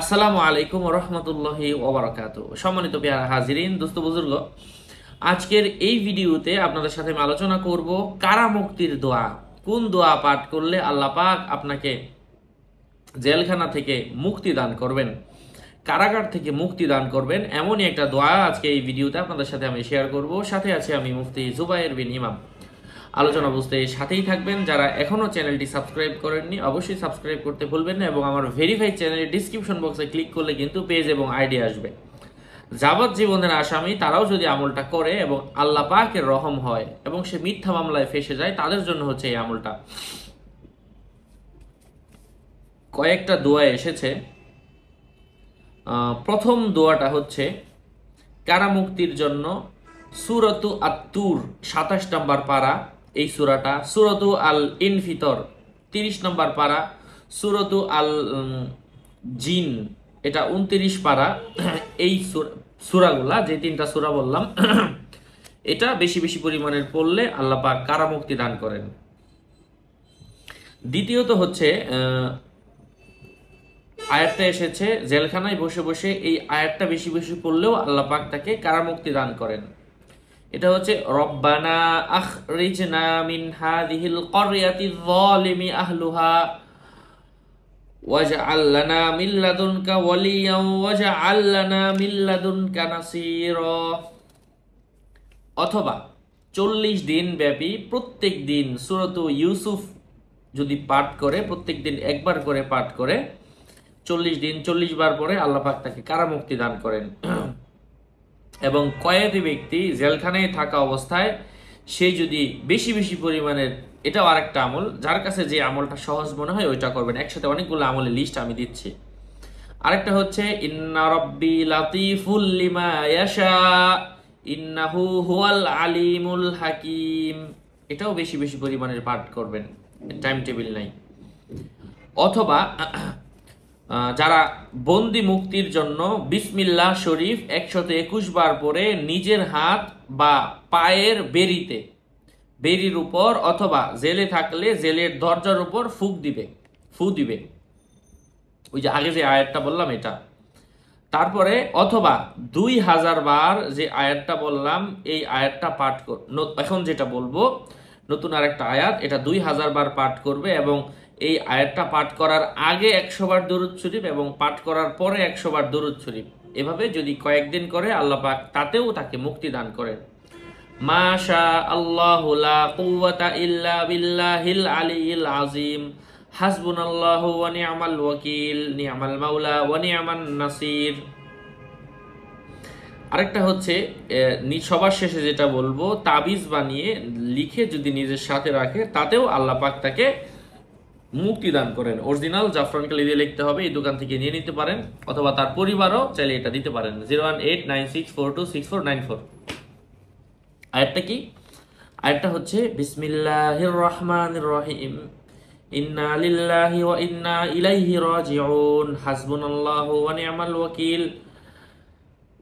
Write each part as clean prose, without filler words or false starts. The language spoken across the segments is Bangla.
আসসালামু আলাইকুম ওয়া রাহমাতুল্লাহি ওয়া বারাকাতুহু। সম্মানিত পেয়ারা হাজিরিন, দোস্ত বুজুর্গ, আজকের এই ভিডিওতে আপনাদের সাথে আমি আলোচনা করব কারামুক্তির দোয়া। কোন দোয়া পাঠ করলে আল্লাহ পাক আপনাকে জেলখানা থেকে মুক্তি দান করবেন, কারাগার থেকে মুক্তি দান করবেন, এমনই একটা দোয়া আজকে এই ভিডিওতে আপনাদের সাথে আমি শেয়ার করব। সাথে আছে আমি মুফতি জুবায়ের বিন ইমাম। আলোচনা বুঝতে সাথেই থাকবেন। যারা এখনও চ্যানেলটি সাবস্ক্রাইব করেননি অবশ্যই সাবস্ক্রাইব করতে ভুলবেন না, এবং আমার ভেরিফাইড চ্যানেলের ডিসক্রিপশন বক্সে ক্লিক করলে কিন্তু পেজ এবং আইডি আসবে। যাবজ্জীবনের আসামি তারাও যদি আমলটা করে এবং আল্লাহ পাকের রহম হয় এবং সে মিথ্যা মামলায় ফেসে যায়, তাদের জন্য হচ্ছে এই আমলটা। কয়েকটা দোয়া এসেছে। প্রথম দোয়াটা হচ্ছে কারামুক্তির জন্য সূরাতু আত-তুর 27 নম্বর পারা এই সূরাটা, সূরাতু আল ইনফিতর 30 নম্বর পারা, সূরাতু আল জিন এটা 29 পারা। এই সূরাগুলা, যে তিনটা সূরা বললাম, এটা বেশি বেশি পরিমাণের পড়লে আল্লাহ পাক কারামুক্তি দান করেন। দ্বিতীয়ত হচ্ছে আয়াতটা এসেছে জেলখানায় বসে বসে এই আয়াতটা বেশি বেশি পড়লেও আল্লাহ পাক তাকে কারামুক্তি দান করেন। এটা হচ্ছে রব্বানা আখরিজনা মিন হাযিহিল ক্বরয়াতি যালিমি আহলুহা ওয়াজআল লানা মিন লাদুনকা ওয়ালিয়ান ওয়াজআল লানা মিন লাদুনকা নাসীরা। অথবা 40 দিন ব্যাপী প্রত্যেক দিন সূরাতু ইউসুফ যদি পাঠ করে, প্রত্যেক দিন একবার করে পাঠ করে 40 দিন 40 বার পরে আল্লাহ পাক তাকে কারামুক্তি দান করেন। এবং কয়েদি ব্যক্তি জেলখানায় থাকা অবস্থায় সে যদি বেশি বেশি পরিমাণের, এটাও আরেকটা আমল, যার কাছে যে আমলটা সহজ মনে হয় ওইটা করবেন। একসাথে অনেকগুলো আমলের লিস্ট আমি দিচ্ছি। আরেকটা হচ্ছে ইন্না রাব্বি লাতিফুল লিমা ইয়াশা ইন্নাহু হুয়াল আলিমুল হাকিম, এটাও বেশি বেশি পরিমাণের পাঠ করবেন, টাইম টেবিল নাই। অথবা যারা বন্দি মুক্তির জন্য বিসমিল্লাহ শরীফ 121 বার পরে নিজের হাত বা পায়ের বেরির উপর অথবা জেলে থাকলে জেলের দরজার উপর ফু দিবে। ওই যে আগে যে আয়াতটা বললাম এটা। তারপরে অথবা 2000 বার যে আয়াতটা বললাম এই আয়াতটা পাঠ এখন যেটা বলবো নতুন আরেকটা আয়াত, এটা 2000 বার পাঠ করবে এবং এই আয়াতটা পাঠ করার আগে 100 বার দরুদ শরীফ এবং পাঠ করার পরে 100 বার দরুদ শরীফ। এভাবে যদি কয়েকদিন করে আল্লাহ পাক তাতেও তাকে মুক্তি দান করেন। মাশা আল্লাহু লা কুওয়াতা ইল্লা বিল্লাহিল আলিয়্যিল আযীম হাসবুনাল্লাহু ওয়া নি'মাল ওয়াকিল নি'মাল মাওলা ওয়া নি'মান নাসির। আরেকটা হচ্ছে সবার শেষে যেটা বলবো, তাবিজ বানিয়ে লিখে যদি নিজের সাথে রাখে তাতেও আল্লাহ পাক তাকে মুক্তি দান করেন। অরিজিনাল জাফরান কালি দিয়ে লিখতে হবে, এই দোকান থেকে নিয়ে নিতে পারেন, অথবা তার পরিবারও চাইলে এটা দিতে পারেন। 01896426494। আয়াতটা কি? আয়াতটা হচ্ছে বিসমিল্লাহির রহমানির রহিম ইন্না লিল্লাহি ওয়া ইন্না ইলাইহি রাজিউন হাসবুনাল্লাহু ওয়া নি'মাল ওয়াকিল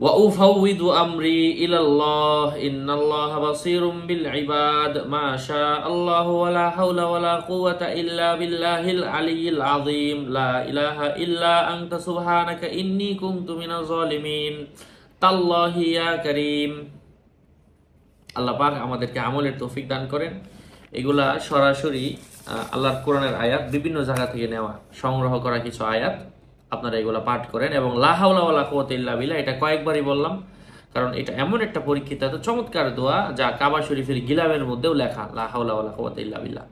ওয়া উফাউযিদু আমরি ইলাল্লাহ ইন্নাল্লাহা বাসীরুম বিল ইবাদ মাশা আল্লাহু ওয়া লা হাওলা ওয়া লা কুওয়াতা ইল্লা বিল্লাহিল আলিয়্যিল আযীম লা ইলাহা ইল্লা আনতা সুবহানাকা ইন্নী কুনতু মিনাজ জালিমিন তাল্লাহি ইয়া কারীম। আল্লাহ পাক আমাদেরকে আমলের তৌফিক দান করেন। এগুলা সরাসরি আল্লাহর কোরআনের আয়াত, বিভিন্ন জায়গা থেকে নেওয়া সংগ্রহ করা কিছু আয়াত। আপনারা এগুলা পাঠ করেন এবং লা হাওলা ওয়া লা কুওয়াতা ইল্লা বিল্লাহ এটা কয়েকবারই বললাম, কারণ এটা এমন একটা পরীক্ষিত এত চমৎকার দোয়া যা কাবা শরীফের গিলাফের মধ্যেও লেখা, লা হাওলা ওয়া লা কুওয়াতা ইল্লা বিল্লাহ।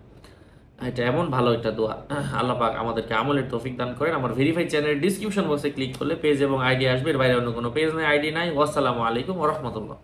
এটা এমন ভালো একটা দোয়া। আল্লাহ পাক আমাদেরকে আমলের তৌফিক দান করেন। আমার ভেরিফাইড চ্যানেলের ডিসক্রিপশন বক্সে ক্লিক করলে পেজ এবং আইডি আসবে, এর বাইরে অন্য কোনো পেজ নাই, আইডি নাই। ওয়াসসালামু আলাইকুম ওয়া রাহমাতুল্লাহ।